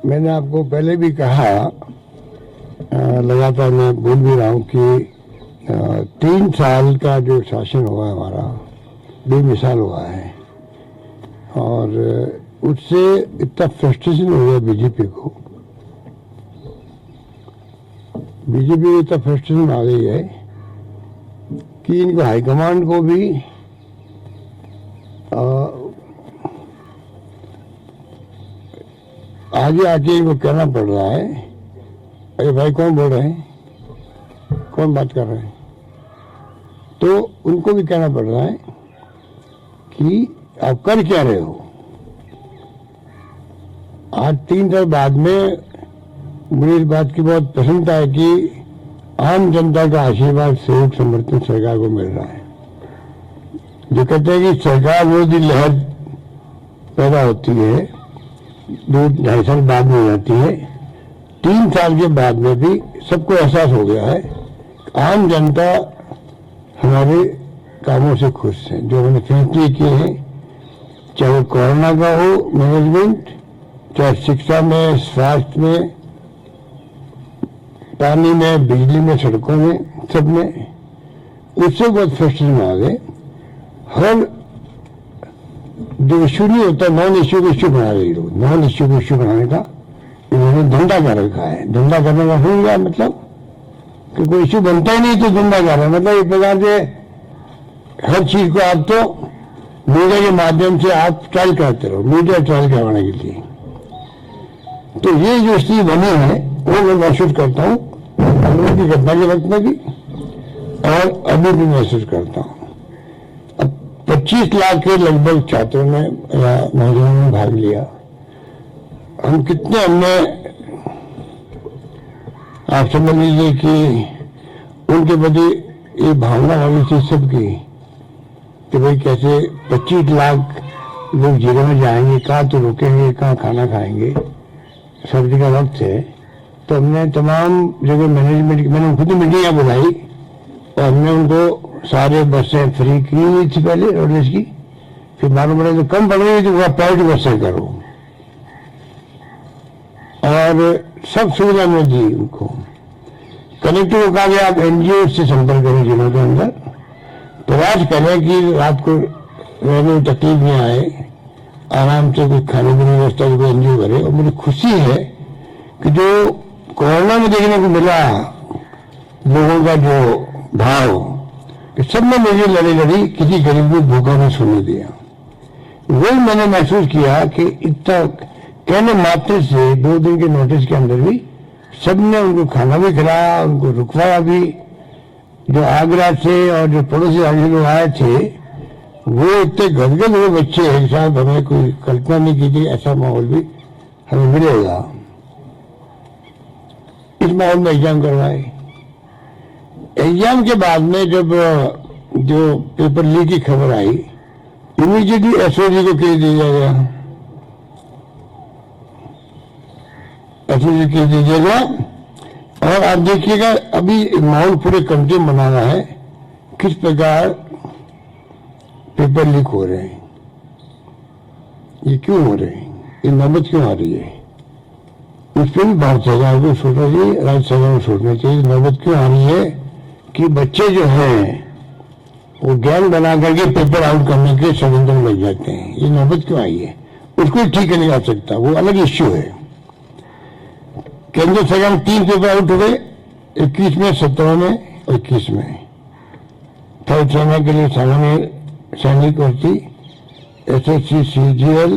मैंने आपको पहले भी कहा, लगातार मैं बोल भी रहा हूँ कि 3 साल का जो शासन हुआ हमारा बेमिसाल हुआ है और उससे इतना फ्रस्ट्रेशन हो गया बीजेपी को इतना फ्रस्ट्रेशन आ गई है कि इनको हाईकमांड को भी आगे आके इनको कहना पड़ रहा है, अरे भाई कौन बोल रहे हैं, कौन बात कर रहे हैं, तो उनको भी कहना पड़ रहा है कि आप कर क्या रहे हो। आज 3 साल बाद में मुझे इस बात की बहुत प्रसन्नता है कि आम जनता का आशीर्वाद सहयोग समर्थन सरकार को मिल रहा है। जो कहते हैं कि सरकार विरोधी लहर पैदा होती है 2-2.5 साल बाद में हो जाती है, 3 साल के बाद में भी सबको एहसास हो गया है आम जनता हमारे कामों से खुश है। जो हमने फैसले किए हैं, चाहे कोरोना का हो मैनेजमेंट, चाहे शिक्षा में, स्वास्थ्य में, पानी में, बिजली में, सड़कों में, सब में, उससे बहुत फ्रस्ट्रेशन आ गए। हर जो इश्यू नहीं होता नॉन इश्यू को इश्यू बना रही लोग, नॉन इश्यू को इश्यू बनाने का इन्होंने धंधा कर रखा है। धंधा करने का हो गया मतलब कि कोई इश्यू बनता ही नहीं तो धंधा कर रहा है। मतलब एक प्रकार से हर चीज को आप तो मीडिया के माध्यम से आप ट्रायल करते रहो, मीडिया ट्रायल करवाने के लिए। तो ये जो स्थिति बनी है वो मैं महसूस करता हूँ अमृत की घटना के वक्त में भी और अभी भी महसूस करता हूँ। 25 लाख के लगभग छात्रों ने या नौजवानों ने भाग लिया। हम कितने हमने आप समझ लीजिए कि उनके प्रति ये भावना होनी थी सबकी कि भाई कैसे 25 लाख लोग जेलों में जाएंगे, कहाँ तो रुकेंगे, कहाँ खाना खाएंगे। सर्दी का वक्त है तो हमने तमाम जगह मैनेजमेंट, मैंने खुद मीटिंग बुलाई और हमने उनको सारे बसें फ्री की थी पहले रोडवेज की, फिर मालूम पड़ा तो कम पड़ रही थी वह प्राइवेट बसें करो और सब सुविधा में दी उनको। कलेक्टर को कहा गया आप एनजीओ से संपर्क करें जिलों के अंदर, प्रयास करें कि रात को रहने में तकलीफ नहीं आए, आराम से कुछ खाने पीने की व्यवस्था को एनजीओ करे। और मुझे खुशी है कि जो कोरोना में देखने को मिला लोगों का जो भाव कि सबने मुझे लड़ी किसी गरीब को भूखा नहीं सोने दिया। वही मैंने महसूस किया कि इतना कहने मात्र से 2 दिन के नोटिस के अंदर भी सबने उनको खाना भी खिलाया, उनको रुकवाया भी। जो आगरा से और जो पड़ोसी राज्य से लोग आए थे वो इतने गदगद हुए बच्चे एक साथ, हमें कोई कल्पना नहीं की थी ऐसा माहौल भी हमें मिलेगा। इस माहौल में एग्जाम करवाए। एग्जाम के बाद में जब जो पेपर लीक की खबर आई, इमीडिएटली एसओजी को केस दिया गया, एसओजी केस दिया गया। और आप देखिएगा अभी माहौल पूरे कंट्री में बना रहा है किस प्रकार पेपर लीक हो रहे हैं, ये क्यों हो रहे हैं, ये नौबत क्यों आ रही है। उस पर भी भारत सरकार को सोचना चाहिए, राज्य सरकार को सोचना चाहिए नौबत क्यों आ रही है कि बच्चे जो हैं वो गैंग बना करके पेपर आउट करने के षड्यंत्र में लग जाते हैं। ये नौबत क्यों आई है, उसको ठीक नहीं आ सकता, वो अलग इश्यू है। केंद्र सरकार में 3 पेपर आउट हो गए, 21 में, 17 में और 21 में। थर्ड सेना के लिए सामान्य सैनिक भर्ती, SSC, CGL,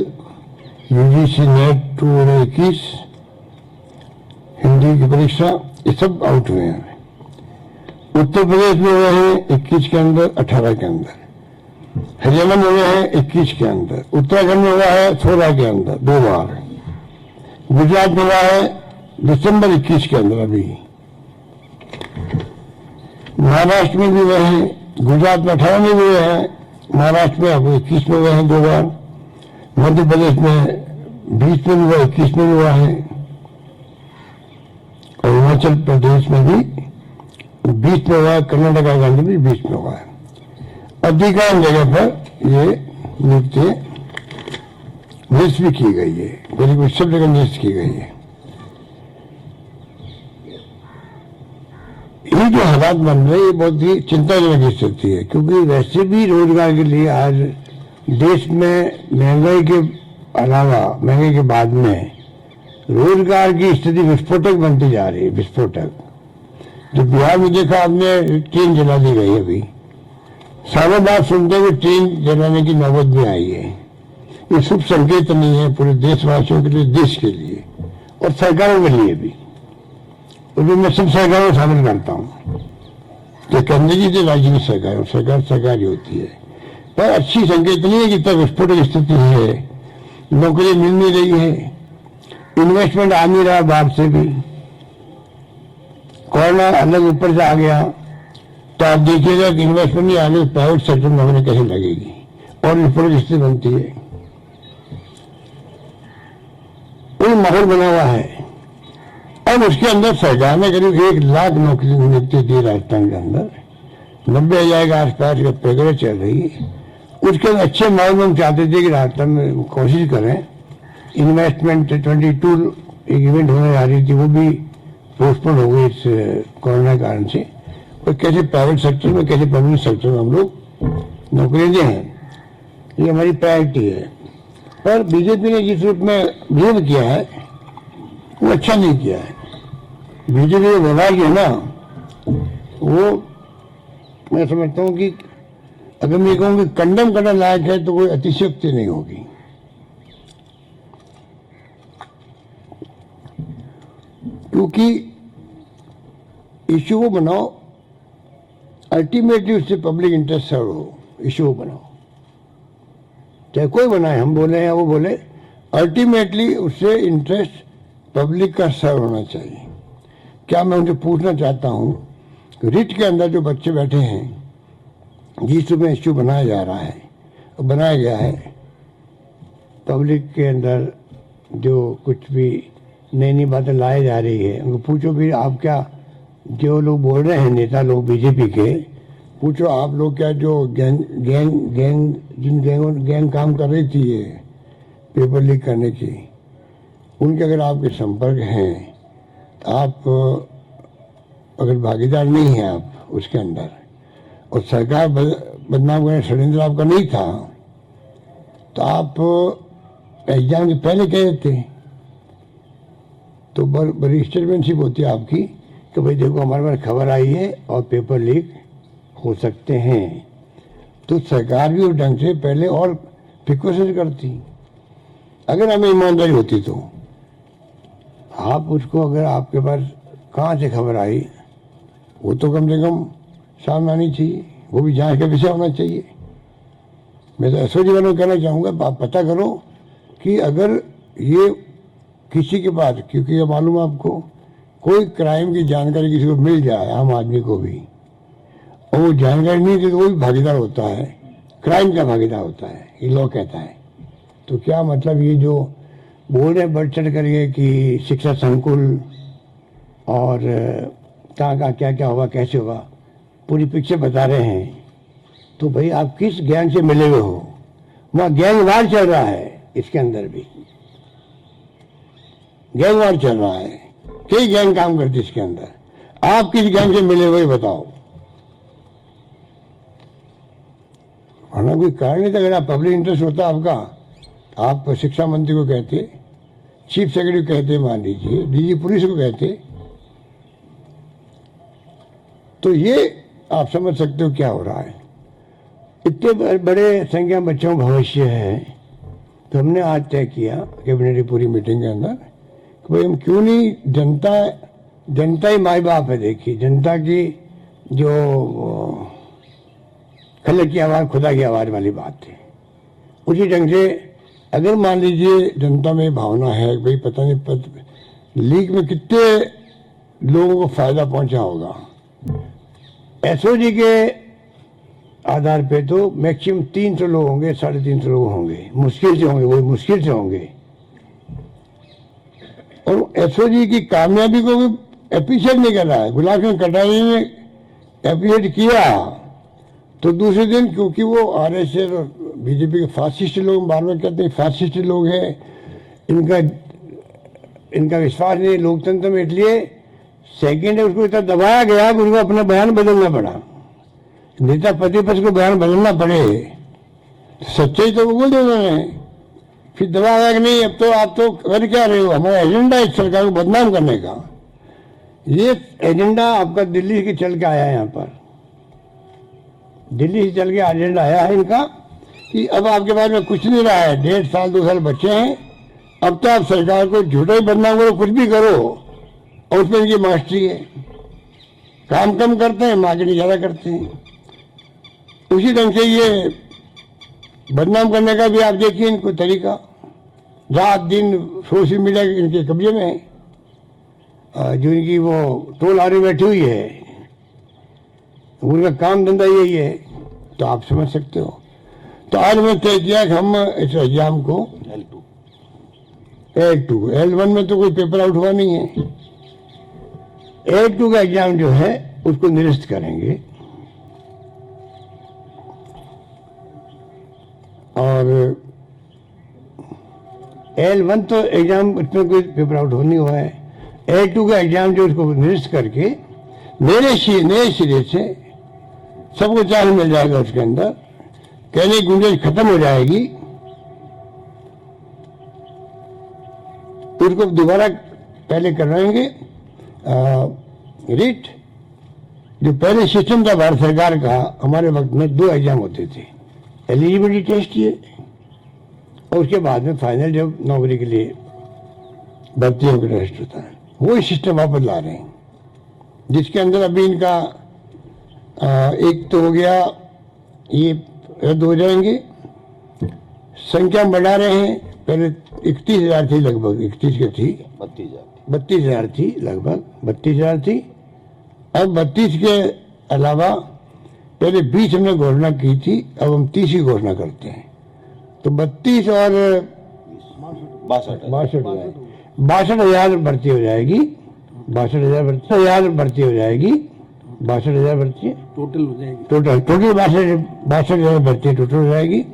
UGC net 2021, Hindi की परीक्षा, ये सब आउट हुए हैं। उत्तर प्रदेश में हुए हैं 21 के अंदर, 18 के अंदर। हरियाणा में हुए हैं 21 के अंदर। उत्तराखंड में हुआ है 16 के अंदर 2 बार। गुजरात में हुआ है दिसंबर 21 के अंदर अभी। महाराष्ट्र में भी हुए हैं, गुजरात में 18 में भी हुए हैं, महाराष्ट्र में अब 21 में हुए हैं 2 बार। मध्य प्रदेश में 20 में भी हुआ, 21 में भी हुआ है। और हिमाचल प्रदेश में भी 20 में हुआ है, कर्नाटक का भी 20 में हुआ है। अधिकांश जगह पर ये नियुक्ति निरस्त भी की गई है, बिल्कुल सब जगह निरस्त की गई है। ये जो हालात बन रहे हैं, ये बहुत ही चिंताजनक स्थिति है, क्योंकि वैसे भी रोजगार के लिए आज देश में महंगाई के अलावा, महंगाई के बाद में रोजगार की स्थिति विस्फोटक बनती जा रही है, विस्फोटक। जो बिहार में देखा आपने, ट्रेन जला दी गई अभी, सालों बाद सुनते हुए ट्रेन जलाने की नौबत भी आई है। ये शुभ संकेत नहीं है पूरे देशवासियों के लिए, देश के लिए और सरकारों के लिए भी। तो मैं सब सरकारों को शामिल करता हूँ, तो करने की तो राज्य की सरकार, सरकार ही होती है, पर अच्छी संकेत नहीं है कि तब विस्फोटक स्थिति है, नौकरी मिल नहीं रही है, इन्वेस्टमेंट आ नहीं रहा बाहर से भी, कोरोना अलग ऊपर से आ गया, तो आप देखिएगा कि इन्वेस्टमेंट नहीं आने, प्राइवेट सेक्टर में नौकरी कैसे लगेगी और विस्फोटक स्थिति बनती है। कोई माहौल बना हुआ है और उसके अंदर सरकार ने करीब 1 लाख नौकरी नियुक्ति दी राजस्थान के अंदर, 90,000 के आसपास का प्रक्रिया चल रही है। उसके अंदर अच्छे माहौल में हम चाहते थे कि राजस्थान में कोशिश करें, इन्वेस्टमेंट 22 एक इवेंट होने जा रही थी, वो भी पोस्टपोन हो गई इस कोरोना के कारण से। और कैसे प्राइवेट सेक्टर में, कैसे पब्लिक सेक्टर में हम लोग नौकरियां दें, ये हमारी प्रायोरिटी है। पर बीजेपी ने जिस रूप में बिहेव किया है वो अच्छा नहीं किया है। बीजेपी जो व्यवहार किया ना, वो मैं समझता हूँ कि अगर मैं कहूँ कि कंडम करने लायक है तो कोई अतिशयोक्ति नहीं होगी। क्योंकि इश्यू को बनाओ, अल्टीमेटली उससे पब्लिक इंटरेस्ट सर्व हो, इश्यू को बनाओ, चाहे कोई बनाए, हम बोले या वो बोले, अल्टीमेटली उससे इंटरेस्ट पब्लिक का सर्व होना चाहिए। क्या मैं उनसे पूछना चाहता हूं, रिट के अंदर जो बच्चे बैठे हैं, जिस में इश्यू बनाया जा रहा है, बनाया गया है, पब्लिक के अंदर जो कुछ भी नई नई बातें लाई जा रही है, उनको पूछो भी आप क्या, जो लोग बोल रहे हैं नेता लोग बीजेपी के, पूछो आप लोग क्या जो गैंग काम कर रही थी ये पेपर लीक करने की, उनके अगर आपके संपर्क हैं तो आप अगर भागीदार नहीं हैं आप उसके अंदर, और सरकार बदनाम करने षड्यंत्र आपका नहीं था, तो आप एग्जाम के पहले कह देते, तो बड़ी स्टेटमेंटशिप होती है आपकी कि भाई देखो हमारे पास खबर आई है और पेपर लीक हो सकते हैं, तो सरकार भी उस ढंग से पहले और प्रिकॉशन करती। अगर हमें ईमानदारी होती तो आप उसको, अगर आपके पास कहाँ से खबर आई, वो तो कम से कम सामने आनी चाहिए, वो भी जांच का विषय होना चाहिए। मैं तो एसओजी वालों को कहना चाहूँगा, आप पता करो कि अगर ये किसी के पास, क्योंकि ये मालूम आपको, कोई क्राइम की जानकारी किसी को मिल जाए, आम आदमी को भी, और वो जानकारी नहीं दे तो वो भी भागीदार होता है, क्राइम का भागीदार होता है, ये लॉ कहता है। तो क्या मतलब ये जो बोल रहे बढ़ चढ़ करके कि शिक्षा संकुल और कहाँ कहाँ क्या क्या होगा, कैसे होगा, पूरी पिक्चर बता रहे हैं, तो भाई आप किस गैंग से मिले हुए हो? वहाँ गैंगवार चल रहा है, इसके अंदर भी गैंगवार चल रहा है, कई गैंग काम करती है इसके अंदर। आप किस गैंग से मिले हुए बताओ, वरना कोई कारण नहीं था। अगर आप पब्लिक इंटरेस्ट होता आपका, आप शिक्षा मंत्री को कहते, चीफ सेक्रेटरी को कहते, मान लीजिए डीजी पुलिस को कहते, तो ये आप समझ सकते हो क्या हो रहा है। इतने बड़े संख्या बच्चों का भविष्य है, तो हमने आज तय किया कैबिनेट की पूरी मीटिंग के अंदर कि भाई हम क्यों नहीं, जनता ही माई बाप है। देखिए जनता की जो खलक की आवाज़ खुदा की आवाज़ वाली बात थी, उसी ढंग से अगर मान लीजिए जनता में भावना है भाई पता नहीं लीक में कितने लोगों को फायदा पहुंचा होगा, एसओजी के आधार पे तो मैक्सिमम 300 लोग होंगे, 350 लोग होंगे, मुश्किल से होंगे, वो मुश्किल से होंगे। और एसओजी की कामयाबी को भी एप्रिशिएट नहीं कर रहा है। गुलाब सिंह कटारिया ने एप्रिशिएट किया तो दूसरे दिन, क्योंकि वो आरएसएस और बीजेपी के फासिस्ट लोग बार बार कहते हैं फासिस्ट लोग हैं, इनका विश्वास नहीं लोकतंत्र में, इसलिए सेकंड है उसको इतना दबाया गया कि उनको अपना बयान बदलना पड़ा। नेता प्रतिपक्ष को बयान बदलना पड़े, सच्चाई तो वो बोल दे उन्होंने, फिर दबाया कि नहीं अब तो आप तो कर क्या रहे हो, हमारा एजेंडा इस सरकार को बदनाम करने का। ये एजेंडा आपका दिल्ली से चल के आया है, यहाँ पर दिल्ली से चल के एजेंडा आया है इनका कि अब आपके पास में कुछ नहीं रहा है, 1.5 साल 2 साल बच्चे हैं, अब तो आप सरकार को झूठा ही बदनाम करो, कुछ भी करो, और उसमें इनकी मास्टरी है। काम कम करते हैं, मार्केटिंग ज्यादा करते हैं। उसी ढंग से ये बदनाम करने का भी आप देखिए इनको तरीका, रात दिन सोशल मीडिया इनके कब्जे में है। जो इनकी वो टोल आरे बैठी हुई है, उनका काम धंधा यही है, तो आप समझ सकते हो। तो आज मैं तय किया कि हम इस एग्जाम को L2 L1 में तो कोई पेपर आउट हुआ नहीं है, L2 का एग्जाम जो है उसको निरस्त करेंगे। और L1 तो एग्जाम उसमें कोई पेपर आउट हो नहीं हुआ है, L2 का एग्जाम जो उसको निरस्त करके नए सिरे से सबको चांस मिल जाएगा, उसके अंदर कहने की गुंजाइश खत्म हो जाएगी। उसको दोबारा पहले करवाएंगे रीट। जो पहले सिस्टम था भारत सरकार का, हमारे वक्त में 2 एग्जाम होते थे, एलिजिबिलिटी टेस्ट ये और उसके बाद में फाइनल जब नौकरी के लिए भर्तियों का टेस्ट होता है, वही सिस्टम वापस ला रहे हैं, जिसके अंदर अभी इनका एक तो हो गया, ये रद्द हो जाएंगे, संख्या बढ़ा रहे हैं। पहले 31,000 थी, लगभग 31 की थी, 32,000 थी, लगभग 32,000 थी। अब 32 के अलावा पहले 20 हमने घोषणा की थी, अब हम 30 की घोषणा करते हैं। तो 32 और 62,000 भर्ती हो जाएगी, 62,000 भर्ती हो जाएगी, 62,000 भर्ती टोटल हो जाएगी, टोटल 62,000 भर्ती टोटल हो जाएगी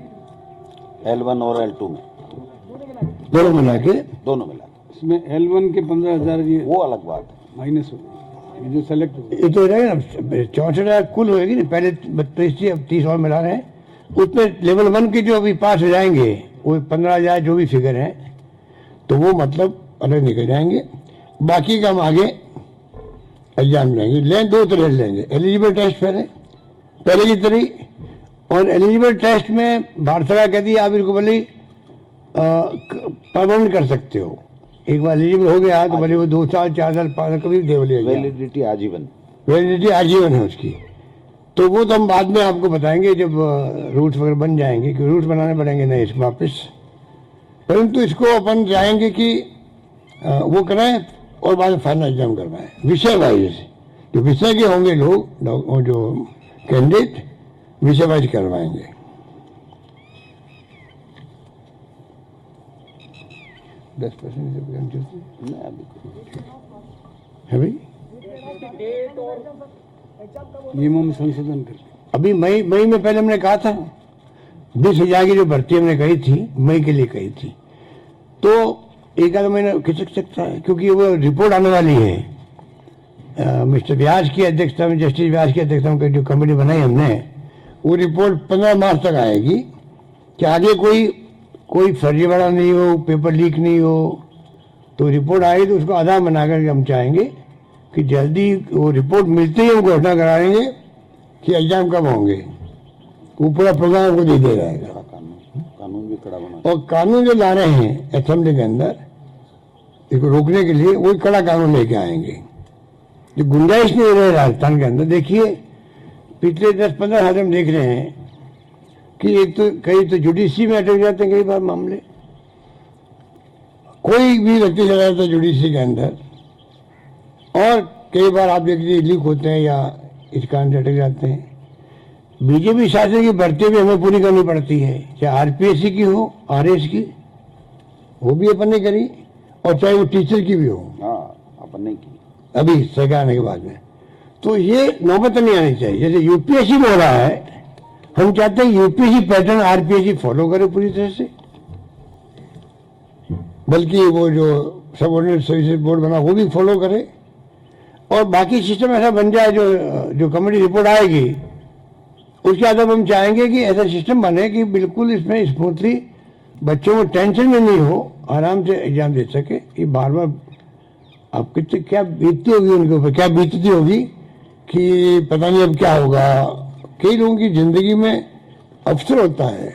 L1 और L2 में, दोनों मिला के। इसमें L1 के 15,000 ये वो अलग बात है, माइनस हो ये जो सेलेक्ट हो, ये तो हो जाएगा ना 64,000 कुल होगी ना, पहले 32 थी, अब 30 और मिला रहे हैं। उसमें लेवल 1 के जो अभी पास हो जाएंगे वो 15,000 जो भी फिगर है, तो वो मतलब अलग निकल जाएंगे। बाकी का हम आगे एग्जाम लेंगे, 2 तरह लेंगे, एलिजिबल टेस्ट पहले की तरह, और एलिजिबल टेस्ट में भारत सरकार कहती है आप इनको भले परमानेंट कर सकते हो, एक बार एलिजिबल हो गया तो भले वो 2 साल 4 साल 5 साल कभी दे बोलिए, वैलिडिटी आजीवन है उसकी। तो वो तो हम बाद में आपको बताएंगे जब रूट्स वगैरह बन जाएंगे, क्योंकि रूट्स बनाने पड़ेंगे नहीं इसको वापस, परंतु इसको अपन जाएंगे कि वो कराएं और बाद में फाइनल एग्जाम करवाएं विषय वाइज। जो विषय के होंगे लोग, जो कैंडिडेट विषय वाइज करवाएंगे। 10% है भाई, नियमों में संशोधन कर। अभी मई में पहले हमने कहा था 20,000 की जो भर्ती हमने कही थी, मई के लिए कही थी, तो 1 आधा महीना खिसक सकता है, क्योंकि वो रिपोर्ट आने वाली है। मिस्टर व्यास की अध्यक्षता में, जस्टिस व्यास की अध्यक्षता में जो कमेटी बनाई हमने, वो रिपोर्ट 15 मार्च तक आएगी कि आगे कोई फर्जीवाड़ा नहीं हो, पेपर लीक नहीं हो। तो रिपोर्ट आएगी तो उसको आधार बनाकर हम चाहेंगे कि जल्दी वो रिपोर्ट मिलते ही हम घोषणा कराएंगे कि एग्जाम कब होंगे, वो पूरा प्रोग्राम को दे दिया जाएगा। कानून भी कड़ा बना, और कानून जो ला रहे हैं असेंबली के अंदर इसको रोकने के लिए, वही कड़ा कानून लेके आएंगे। जो गुंजाइश नहीं रहे राजस्थान के अंदर, देखिए पिछले 10-15 साल हम देख रहे हैं कि एक तो कई तो जुडिशरी में अटक जाते हैं, कई बार मामले कोई भी व्यक्ति चला जाता है जुडिशरी के अंदर, और कई बार आप देखिए लीक होते हैं या इस कारण से अटक जाते हैं। बीजेपी शासन की भर्ती भी हमें पूरी करनी पड़ती है, चाहे आरपीएससी की हो, आरएस की, वो भी अपन ने करी, और चाहे वो टीचर की भी हो, अपन नहीं की अभी सरकार आने के बाद में। तो ये नौबत नहीं आनी चाहिए, जैसे यूपीएससी में हो रहा है, हम चाहते हैं यूपीएससी पैटर्न आरपीएससी फॉलो करे पूरी तरह से, बल्कि वो जो सबऑर्डिनेट सर्विसेज बोर्ड बना वो भी फॉलो करे, और बाकी सिस्टम ऐसा बन जाए जो कमेटी रिपोर्ट आएगी उसके आधार पर हम चाहेंगे कि ऐसा सिस्टम बने कि बिल्कुल इसमें स्मूथली बच्चों को टेंशन में नहीं हो, आराम से एग्जाम दे सके। ये बार बार आप कितने क्या बीतती होगी उनके ऊपर, क्या बीतती होगी कि पता नहीं अब क्या होगा। कई लोगों की जिंदगी में अवसर होता है,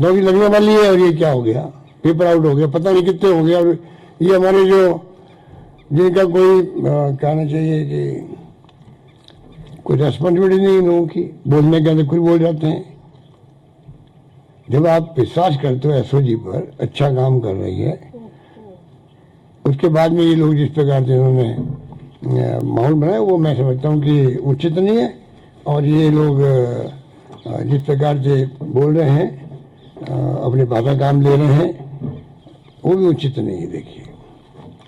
नौकरी लगने वाली है और ये क्या हो गया, पेपर आउट हो गया, पता नहीं कितने हो गया। और ये हमारे जो जिनका कोई कहना चाहिए कि कोई रेस्पॉन्सिबिलिटी नहीं लोगों की, बोलने के अंदर कुछ बोल जाते हैं। जब आप विश्वास करते हो एसओजी पर अच्छा काम कर रही है, उसके बाद में ये लोग जिस प्रकार से उन्होंने माहौल बनाया वो मैं समझता हूँ कि उचित नहीं है। और ये लोग जिस प्रकार से बोल रहे हैं, अपने बाधा काम ले रहे हैं, वो भी उचित नहीं है। देखिए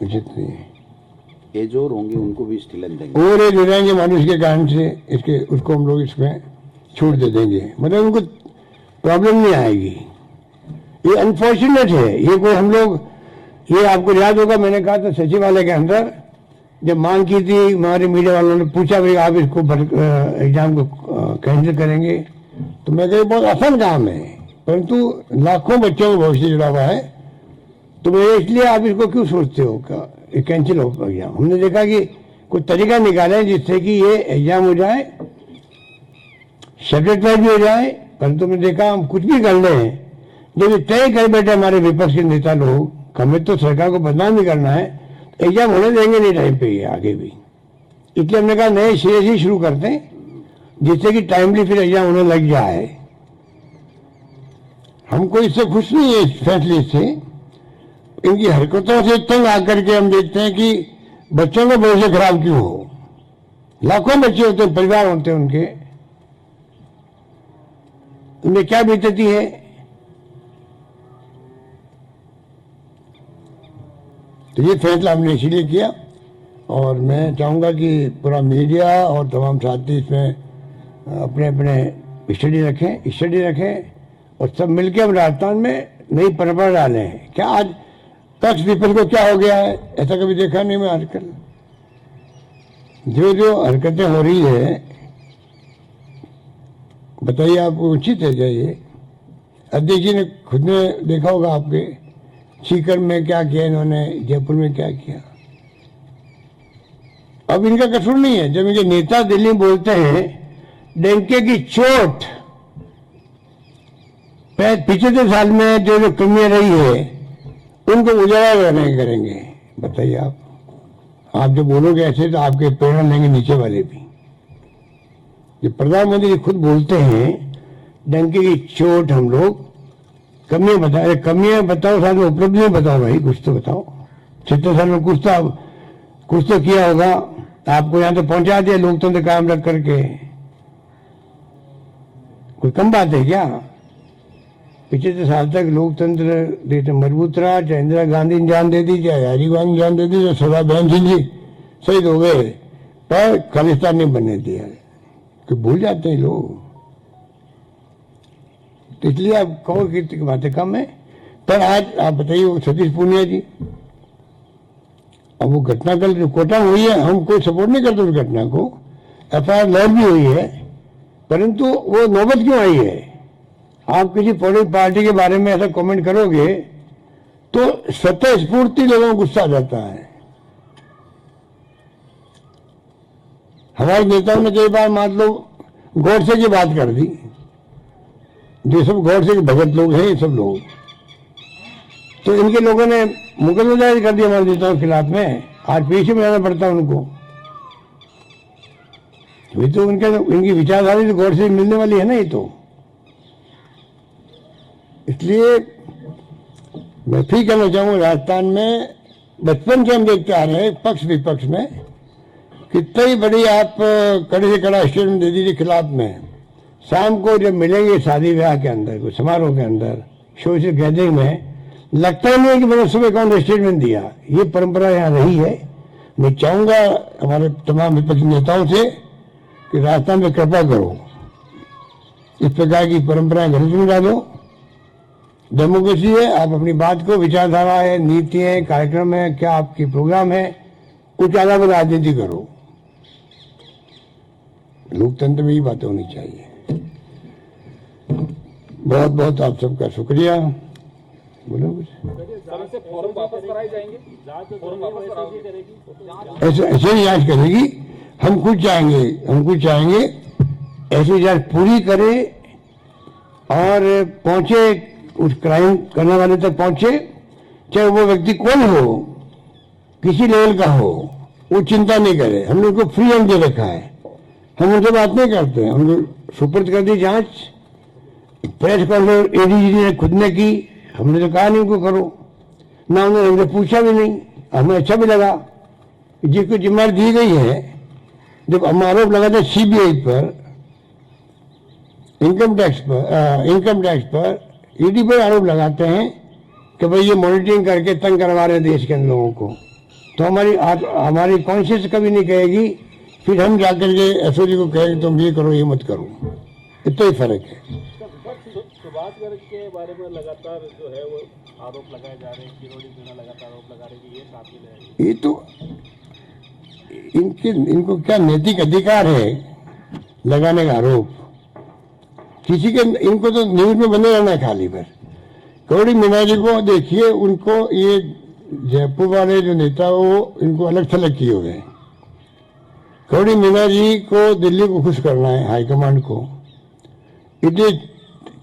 उचित नहीं है। एज और होंगे उनको भी स्टिलन देंगे, और एज हो जाएंगे मानुष के कारण से, इसके उसको हम लोग इसमें छूट दे देंगे, मतलब उनको प्रॉब्लम नहीं आएगी। ये अनफॉर्चुनेट है। ये कोई हम लोग, ये आपको याद होगा मैंने कहा था सचिवालय के अंदर जब मांग की थी, हमारे मीडिया वालों ने पूछा भाई आप इसको एग्जाम को कैंसिल करेंगे, तो मैं कहा बहुत आसान काम है, परंतु लाखों बच्चों का भविष्य जुड़ा हुआ है, तो मैं इसलिए आप इसको क्यों सोचते हो कि कैंसिल हो एग्जाम। हमने देखा कि कोई तरीका निकाले जिससे कि ये एग्जाम हो जाए, सब्जेक्ट वाइज भी हो जाए। परंतु मैं देखा हम कुछ भी कर ले, जब तय कर बैठे हमारे विपक्ष के नेता लोग, हमें तो सरकार को बदनाम भी करना है, एग्जाम होने देंगे नहीं टाइम पे, ये आगे भी। इसलिए हमने कहा नए सिरे से शुरू करते हैं, जिससे कि टाइमली फिर एग्जाम होने लग जाए। हमको इससे खुश नहीं है, इस फैसले से। इनकी हरकतों से तंग आकर के हम देखते हैं कि बच्चों का भविष्य खराब क्यों हो। लाखों बच्चे होते हैं, परिवार होते हैं उनके, उनमें क्या बीतती है। तो ये फैसला हमने इसीलिए किया, और मैं चाहूंगा कि पूरा मीडिया और तमाम साथी इसमें अपने अपने स्टडी रखें और सब मिलकर हम राजस्थान में नई परंपरा डालें। क्या आज पक्ष विपक्ष को क्या हो गया है, ऐसा कभी देखा नहीं मैं आजकल। जो हरकतें हो रही है, बताइए आपको उचित है क्या ये? अध्यक्ष जी ने खुद ने देखा होगा, आपके सीकर में क्या किया इन्होंने, जयपुर में क्या किया। अब इनका कसूर नहीं है। जब इनके नेता दिल्ली में बोलते हैं डंके की चोट, पिछले साल में जो कमियां रही है उनको उजागर नहीं करेंगे। बताइए आप जो बोलोगे ऐसे तो आपके प्रेरणा लेंगे नीचे वाले भी। जो प्रधानमंत्री खुद बोलते हैं डंके की चोट, हम लोग कमियां बताओ, कमियां बताओ, साथ में उपलब्धियां बताओ भाई, कुछ तो बताओ। 70 साल में कुछ तो किया होगा, आपको यहां तो पहुंचा दिया लोकतंत्र कायम रख करके। कोई कम बात है क्या? 75 साल तक लोकतंत्र देश मजबूत रहा, चाहे इंदिरा गांधी ने जान दे दी, चाहे राजीव गांधी जान दे दी, चाहे सरदार बहन सिंह जी शहीद हो गए, पर खालिस्तान नहीं बनने दिया। कि भूल जाते हैं लोग, तो इसलिए आप कहो कि बातें कम है। पर आज आप बताइए वो सतीश पूनिया जी, अब वो घटना कल जो कोटा में हुई है, हम कोई सपोर्ट नहीं करते उस घटना को, एफआईआर लॉन्च भी हुई है, परंतु वो नौबत क्यों आई है? आप किसी पॉलिटिकल पार्टी के बारे में ऐसा कमेंट करोगे तो स्वतः स्फूर्ति लोगों को गुस्सा आ जाता है। हमारे नेताओं ने कई बार मान लो गौडसे की बात कर दी, जो सब गौडसे के भगत लोग हैं, ये सब लोग, तो इनके लोगों ने मुकदमा दायर कर दिया हमारे नेताओं के खिलाफ में। आज पीछे में जाना पड़ता है उनको, ये तो इनकी विचारधारा तो गौडसे मिलने वाली है ना। ये तो इसलिए मैं फिर कहना चाहूंगा, राजस्थान में बचपन से हम देखते आ रहे हैं पक्ष विपक्ष में कितनी बड़ी आप कड़े से कड़ा स्टेटमेंट दे दीजिए खिलाफ में, शाम को जब मिलेंगे शादी ब्याह के अंदर, कोई समारोह के अंदर, सोशल गैदरिंग में, लगता ही नहीं है कि मैंने सुबह कौन स्टेटमेंट दिया। ये परंपरा यहाँ रही है। मैं चाहूंगा हमारे तमाम विपक्षी नेताओं से कि राजस्थान में कृपा करो, इस प्रकार की परंपराएं घर से मिटा दो। डेमोक्रेसी है, आप अपनी बात को, विचारधारा है, नीति है, कार्यक्रम है, क्या आपकी प्रोग्राम है, कुछ आधार पर राजनीति करो। लोकतंत्र में ये बातें होनी चाहिए। बहुत बहुत आप सबका शुक्रिया। बोलो कुछ। फॉर्म वापस कराए जाएंगे, फॉर्म वापस कराओगे? ऐसे ही जांच करेगी। हम खुद चाहेंगे ऐसी जांच पूरी करे और पहुंचे, उस क्राइम करने वाले तक पहुंचे, चाहे वो व्यक्ति कौन हो, किसी लेवल का हो, वो चिंता नहीं करे। हमने उनको फ्री हैंड दे रखा है, हम उनसे बात नहीं करते हैं। उनको सुपुर्द कर दी जांच, प्रेस कॉन्फ्रेंस एडीजी ने खुद ने की, हमने तो कहा नहीं उनको करो, ना उन्होंने हमने पूछा भी नहीं। हमें अच्छा भी लगा जिसको जिम्मेदारी दी गई है। जब हम आरोप लगाते हैं सीबीआई पर, इनकम टैक्स पर ईडी पर आरोप लगाते हैं कि भाई ये मॉनिटरिंग करके तंग करवा रहे हैं देश के लोगों को, तो हमारी कॉन्शियस कभी नहीं कहेगी, फिर हम जाकर के एसओजी को कहेंगे तुम ये करो ये मत करो। इतना ही फर्क है। सुभाष गर्ग के बारे में लगातार जो है वो आरोप लगाए जा रहे हैं, किरोड़ी मीणा लगातार आरोप लगा रहे हैं कि ये कातिल है। ये तो इनको क्या नैतिक अधिकार है लगाने का आरोप? किसी के, इनको तो न्यूज में बने रहना है खाली पर। किरोड़ी मीणा जी को देखिए, उनको ये जयपुर वाले जो नेता वो इनको अलग थलग किए हुए हैं। किरोड़ी मीणा जी को दिल्ली को खुश करना है, हाईकमांड को। इतने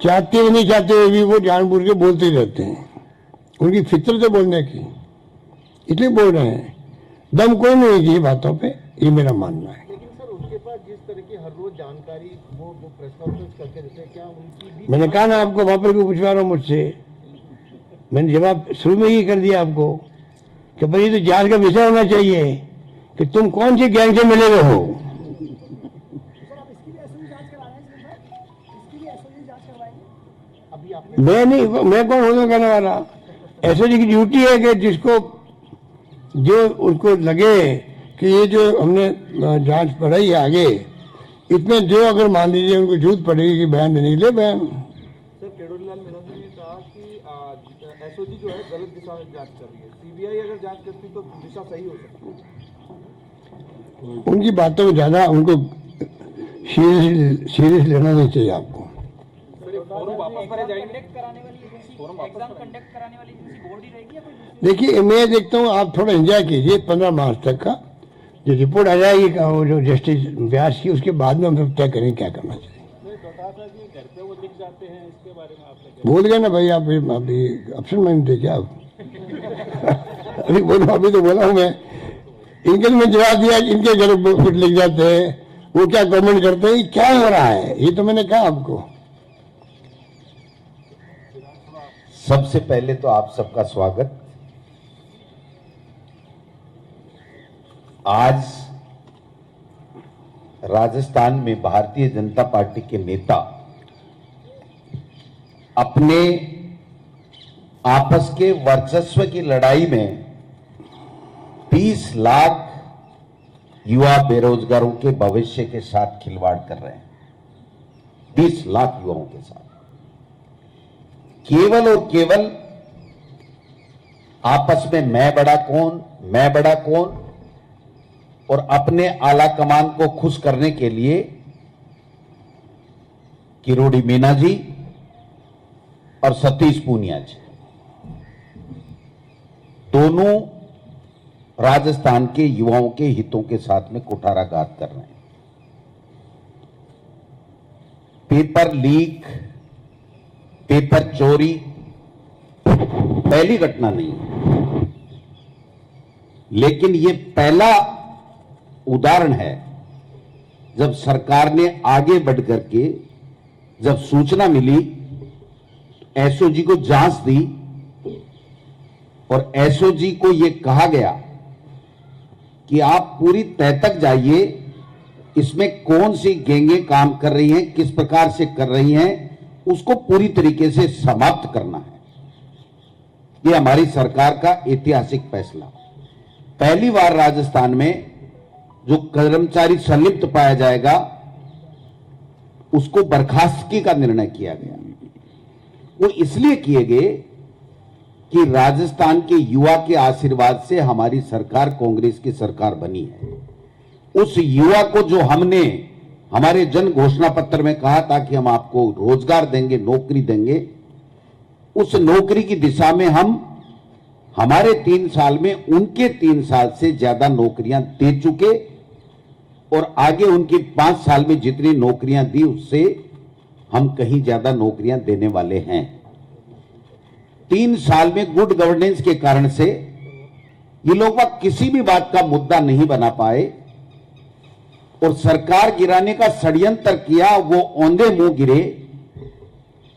चाहते हुए नहीं चाहते हुए भी वो जानबूझ के बोलते ही रहते हैं। उनकी फितरत है बोलने की, इसलिए बोल रहे हैं। दम कोई नहीं है ये बातों पे, ये मेरा मानना है। लेकिन सर उनके पास जिस तरह की हर रोज जानकारी वो प्रेस कॉन्फ्रेंस करके देते हैं, क्या उनकी भी? मैंने कहा ना आपको, वहां पर क्यों पूछवा रहा हूँ मुझसे? मैंने जवाब शुरू में ही कर दिया आपको कि भाई ये तो जांच का विषय होना चाहिए कि तुम कौन सी गैंग से मिले हुए हो। मैं कौन हूँ कहने वाला? एसओजी की ड्यूटी है कि जिसको जो उनको लगे कि ये जो हमने जांच बढ़ाई है आगे, इसमें जो अगर मान लीजिए उनको जरूरत पड़ेगी कि बयान देने के लिए बयान। सर किरोड़ीलाल मीणा जी ने कहा कि एसओजी जो है गलत दिशा में जांच कर रही है, सीबीआई अगर जांच करती तो दिशा सही हो सकती है। उनकी बातों में ज्यादा उनको सीरियस लेना नहीं चाहिए आपको। फॉर्म वापस कराए जाएंगे, फॉर्म वापस कंडक्ट कराने वाली एजेंसी बोर्ड ही रहेगी या कोई दूसरी? देखिए मैं देखता हूँ आप थोड़ा एंजॉय कीजिए 15 मार्च तक का जो रिपोर्ट आ जाएगी वो जो जस्टिस व्यास की, उसके बाद में हम सब तय करेंगे क्या करना चाहिए। घर पे वो लिख जाते हैं, इसके बारे में आपने बोल गए ना भाई आप, अभी ऑप्शन में थे क्या आप? अभी बोलो, अभी तो बोला हूँ मैं। इनके तो मैं जवाब दिया, इनके घर कुछ लिख जाते हैं, वो क्या कमेंट करते हैं, क्या हो रहा है, ये तो मैंने कहा आपको। सबसे पहले तो आप सबका स्वागत। आज राजस्थान में भारतीय जनता पार्टी के नेता अपने आपस के वर्चस्व की लड़ाई में 20 लाख युवा बेरोजगारों के भविष्य के साथ खिलवाड़ कर रहे हैं। 20 लाख युवाओं के साथ केवल और केवल आपस में मैं बड़ा कौन और अपने आला कमान को खुश करने के लिए किरोड़ी मीणा जी और सतीश पूनिया जी दोनों राजस्थान के युवाओं के हितों के साथ में कुठाराघात कर रहे हैं। पेपर लीक, पेपर चोरी पहली घटना नहीं है, लेकिन ये पहला उदाहरण है जब सरकार ने आगे बढ़ करके, जब सूचना मिली, एसओजी को जांच दी और एसओजी को यह कहा गया कि आप पूरी तह तक जाइए, इसमें कौन सी गैंगें काम कर रही हैं, किस प्रकार से कर रही हैं, उसको पूरी तरीके से समाप्त करना है। यह हमारी सरकार का ऐतिहासिक फैसला। पहली बार राजस्थान में जो कर्मचारी संलिप्त पाया जाएगा उसको बर्खास्तगी का निर्णय किया गया। वो इसलिए किए गए कि राजस्थान के युवा के आशीर्वाद से हमारी सरकार कांग्रेस की सरकार बनी है। उस युवा को जो हमने हमारे जन घोषणा पत्र में कहा था कि हम आपको रोजगार देंगे, नौकरी देंगे, उस नौकरी की दिशा में हम हमारे 3 साल में उनके 3 साल से ज्यादा नौकरियां दे चुके और आगे उनकी 5 साल में जितनी नौकरियां दी उससे हम कहीं ज्यादा नौकरियां देने वाले हैं। 3 साल में गुड गवर्नेंस के कारण से ये लोग किसी भी बात का मुद्दा नहीं बना पाए और सरकार गिराने का षड्यंत्र किया, वो औंधे मुंह गिरे।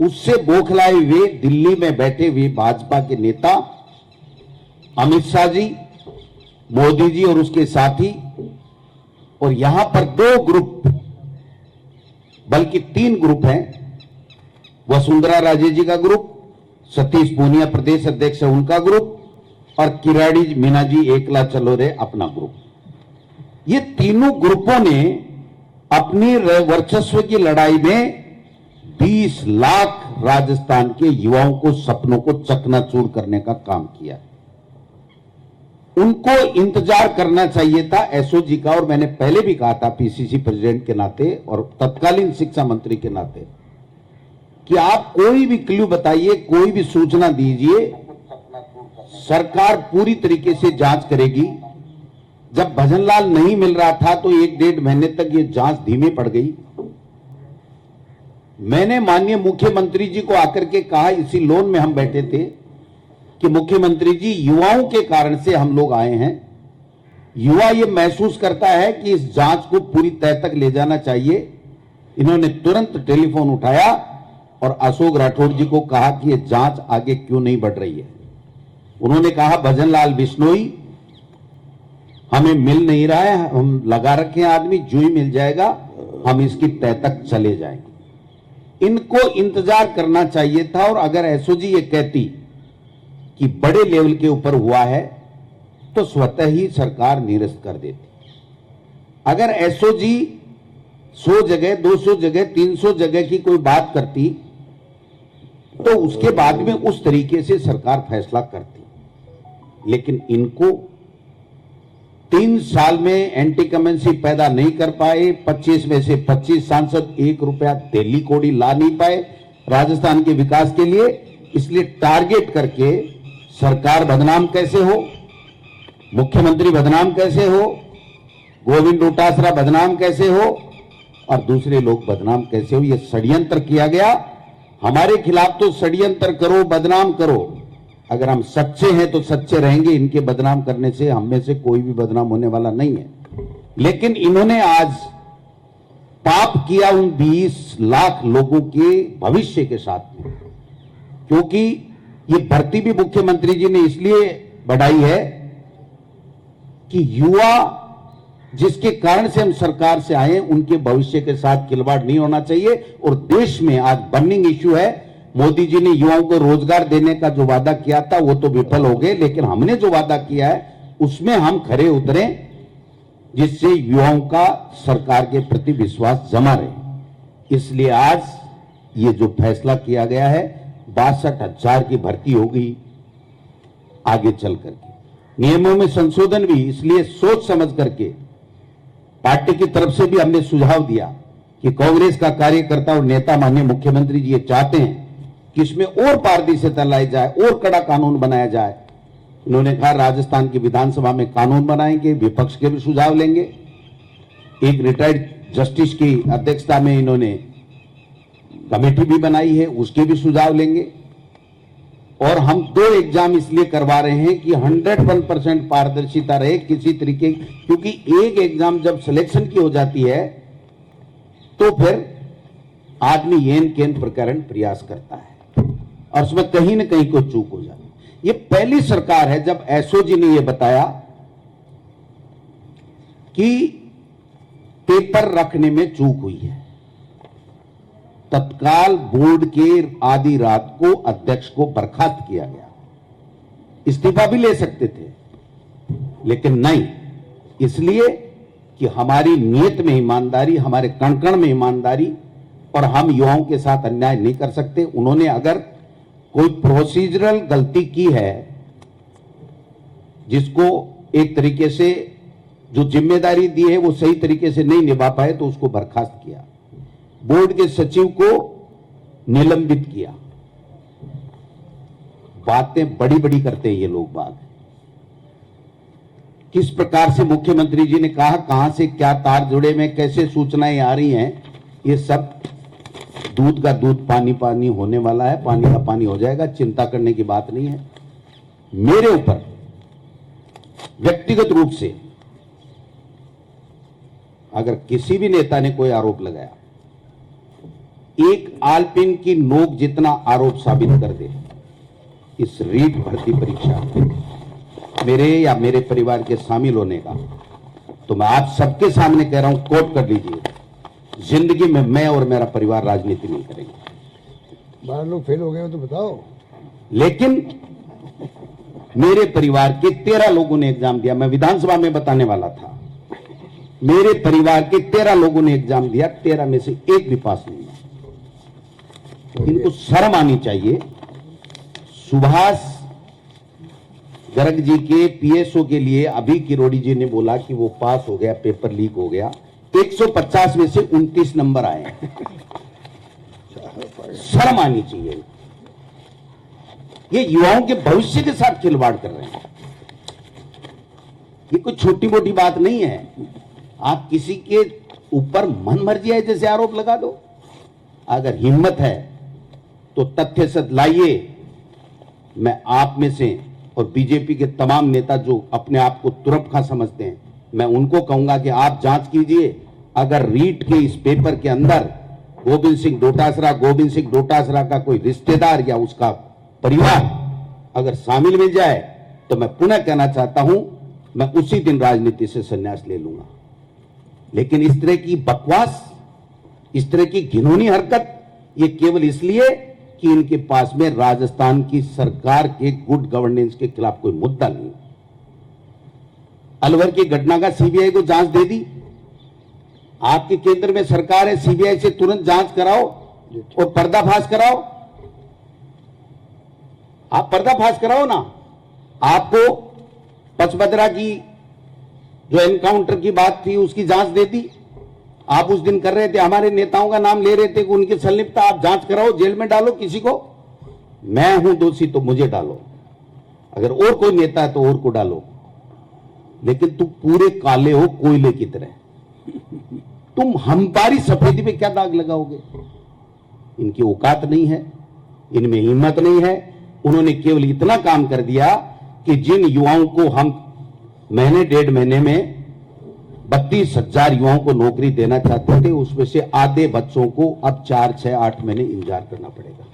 उससे बौखलाए हुए दिल्ली में बैठे हुए भाजपा के नेता अमित शाह जी, मोदी जी और उसके साथी, और यहां पर 2 ग्रुप बल्कि 3 ग्रुप हैं। वसुंधरा राजे जी का ग्रुप, सतीश पूनिया प्रदेश अध्यक्ष है उनका ग्रुप, और किराड़ी मीना जी एकला चलो रे अपना ग्रुप। ये तीनों ग्रुपों ने अपनी वर्चस्व की लड़ाई में 20 लाख राजस्थान के युवाओं को सपनों को चकनाचूर करने का काम किया। उनको इंतजार करना चाहिए था एसओजी का, और मैंने पहले भी कहा था पीसीसी प्रेसिडेंट के नाते और तत्कालीन शिक्षा मंत्री के नाते कि आप कोई भी क्लू बताइए, कोई भी सूचना दीजिए, सरकार पूरी तरीके से जांच करेगी। जब भजनलाल नहीं मिल रहा था तो 1-1.5 महीने तक ये जांच धीमी पड़ गई। मैंने माननीय मुख्यमंत्री जी को आकर के कहा, इसी लोन में हम बैठे थे, कि मुख्यमंत्री जी युवाओं के कारण से हम लोग आए हैं। युवा ये महसूस करता है कि इस जांच को पूरी तह तक ले जाना चाहिए। इन्होंने तुरंत टेलीफोन उठाया और अशोक राठौड़ जी को कहा कि ये जांच आगे क्यों नहीं बढ़ रही है। उन्होंने कहा भजनलाल बिश्नोई हमें मिल नहीं रहा है, हम लगा रखे हैं आदमी, जो ही मिल जाएगा हम इसकी तह तक चले जाएंगे। इनको इंतजार करना चाहिए था, और अगर एसओजी ये कहती कि बड़े लेवल के ऊपर हुआ है तो स्वतः ही सरकार निरस्त कर देती। अगर एसओजी 100 जगह, 200 जगह, 300 जगह की कोई बात करती तो उसके बाद में उस तरीके से सरकार फैसला करती। लेकिन इनको 3 साल में एंटी कमेंसी पैदा नहीं कर पाए। 25 में से 25 सांसद 1 रुपया दिल्ली कोड़ी ला नहीं पाए राजस्थान के विकास के लिए। इसलिए टारगेट करके सरकार बदनाम कैसे हो, मुख्यमंत्री बदनाम कैसे हो, गोविंद डोटासरा बदनाम कैसे हो और दूसरे लोग बदनाम कैसे हो, यह षड्यंत्र किया गया। हमारे खिलाफ तो षड्यंत्र करो, बदनाम करो, अगर हम सच्चे हैं तो सच्चे रहेंगे। इनके बदनाम करने से हम में से कोई भी बदनाम होने वाला नहीं है। लेकिन इन्होंने आज पाप किया उन 20 लाख लोगों के भविष्य के साथ में, क्योंकि ये भर्ती भी मुख्यमंत्री जी ने इसलिए बढ़ाई है कि युवा जिसके कारण से हम सरकार से आए उनके भविष्य के साथ खिलवाड़ नहीं होना चाहिए। और देश में आज बर्निंग इश्यू है। मोदी जी ने युवाओं को रोजगार देने का जो वादा किया था वो तो विफल हो गए, लेकिन हमने जो वादा किया है उसमें हम खरे उतरे, जिससे युवाओं का सरकार के प्रति विश्वास जमा रहे। इसलिए आज ये जो फैसला किया गया है 62,000 की भर्ती होगी आगे चल करके। नियमों में संशोधन भी इसलिए सोच समझ करके पार्टी की तरफ से भी हमने सुझाव दिया कि कांग्रेस का कार्यकर्ता और नेता माननीय मुख्यमंत्री जी ये चाहते हैं कि इसमें और पारदर्शिता लाई जाए और कड़ा कानून बनाया जाए। उन्होंने कहा राजस्थान की विधानसभा में कानून बनाएंगे, विपक्ष के भी सुझाव लेंगे। एक रिटायर्ड जस्टिस की अध्यक्षता में इन्होंने कमेटी भी बनाई है, उसके भी सुझाव लेंगे। और हम 2 एग्जाम इसलिए करवा रहे हैं कि 101% पारदर्शिता रहे किसी तरीके, क्योंकि एक एग्जाम जब सिलेक्शन की हो जाती है तो फिर आदमी येन केन प्रकरण प्रयास करता है और उसमें कहीं न कहीं कोई चूक हो जाती है। ये पहली सरकार है जब एसओजी ने यह बताया कि पेपर रखने में चूक हुई है। तत्काल बोर्ड के आधी रात को अध्यक्ष को बर्खास्त किया गया। इस्तीफा भी ले सकते थे, लेकिन नहीं, इसलिए कि हमारी नीयत में ईमानदारी, हमारे कण कण में ईमानदारी, और हम युवाओं के साथ अन्याय नहीं कर सकते। उन्होंने अगर कोई प्रोसीजरल गलती की है, जिसको एक तरीके से जो जिम्मेदारी दी है वो सही तरीके से नहीं निभा पाए, तो उसको बर्खास्त किया, बोर्ड के सचिव को निलंबित किया। बातें बड़ी बड़ी करते हैं ये लोग बात। किस प्रकार से मुख्यमंत्री जी ने कहा कहां से क्या तार जुड़े में कैसे सूचनाएं आ रही हैं, ये सब दूध का दूध पानी पानी होने वाला है, पानी का पानी हो जाएगा, चिंता करने की बात नहीं है। मेरे ऊपर व्यक्तिगत रूप से अगर किसी भी नेता ने कोई आरोप लगाया, एक आलपिन की नोक जितना आरोप साबित कर दे इस रीट भर्ती परीक्षा मेरे या मेरे परिवार के शामिल होने का, तो मैं आप सबके सामने कह रहा हूं, कोट कर लीजिए, जिंदगी में मैं और मेरा परिवार राजनीति नहीं करेंगे। 12 लोग फेल हो गए हो तो बताओ। लेकिन मेरे परिवार के 13 लोगों ने एग्जाम दिया, मैं विधानसभा में बताने वाला था। मेरे परिवार के 13 लोगों ने एग्जाम दिया, 13 में से एक भी पास नहीं हुआ। इनको शर्म आनी चाहिए। सुभाष गर्ग जी के पीएसओ के लिए अभी किरोड़ी जी ने बोला कि वो पास हो गया, पेपर लीक हो गया, 150 में से 29 नंबर आए। शर्म आनी चाहिए। ये युवाओं के भविष्य के साथ खिलवाड़ कर रहे हैं। ये कोई छोटी मोटी बात नहीं है। आप किसी के ऊपर मन मर्जी है जैसे आरोप लगा दो। अगर हिम्मत है तो तथ्य सत्य लाइए। मैं आप में से और बीजेपी के तमाम नेता जो अपने आप को तुरप खा समझते हैं, मैं उनको कहूंगा कि आप जांच कीजिए। अगर रीट के इस पेपर के अंदर गोविंद सिंह डोटासरा का कोई रिश्तेदार या उसका परिवार अगर शामिल मिल जाए, तो मैं पुनः कहना चाहता हूं, मैं उसी दिन राजनीति से संन्यास ले लूंगा। लेकिन इस तरह की बकवास, इस तरह की घिनौनी हरकत, ये केवल इसलिए कि इनके पास में राजस्थान की सरकार के गुड गवर्नेंस के खिलाफ कोई मुद्दा नहीं। अलवर की घटना का सीबीआई को जांच दे दी। आपके केंद्र में सरकार है, सीबीआई से तुरंत जांच कराओ और पर्दाफाश कराओ। आप पर्दाफाश कराओ ना। आपको पचमदरा की जो एनकाउंटर की बात थी उसकी जांच दे दी। आप उस दिन कर रहे थे, हमारे नेताओं का नाम ले रहे थे कि उनकी संलिप्तता, आप जांच कराओ, जेल में डालो किसी को। मैं हूं दोषी तो मुझे डालो, अगर और कोई नेता है तो और को डालो, लेकिन तुम पूरे काले हो कोयले की तरह। तुम हमारी सफेदी पे क्या दाग लगाओगे? इनकी औकात नहीं है, इनमें हिम्मत नहीं है। उन्होंने केवल इतना काम कर दिया कि जिन युवाओं को हम महीने 1.5 महीने में 32,000 युवाओं को नौकरी देना चाहते थे, उसमें से आधे बच्चों को अब 4, 6, 8 महीने इंतजार करना पड़ेगा।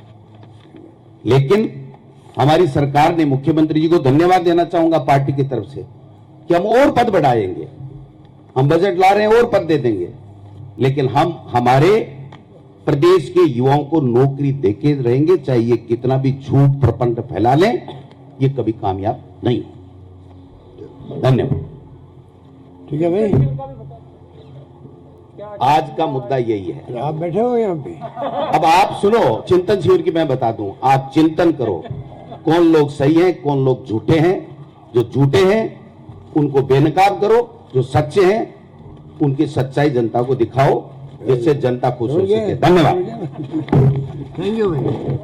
लेकिन हमारी सरकार ने, मुख्यमंत्री जी को धन्यवाद देना चाहूंगा पार्टी की तरफ से, कि हम और पद बढ़ाएंगे। हम बजट ला रहे हैं, और पद दे देंगे, लेकिन हम हमारे प्रदेश के युवाओं को नौकरी देके रहेंगे, चाहे ये कितना भी झूठ प्रपंच फैला लें, ये कभी कामयाब नहीं। धन्यवाद। ठीक है भाई, आज का मुद्दा यही है। आप बैठे हो यहाँ पे। अब आप सुनो, चिंतन शिविर की मैं बता दूं, आप चिंतन करो कौन लोग सही हैं, कौन लोग झूठे हैं। जो झूठे हैं उनको बेनकाब करो, जो सच्चे हैं उनकी सच्चाई जनता को दिखाओ, जिससे जनता खुश हो सके। धन्यवाद। थैंक यू भाई।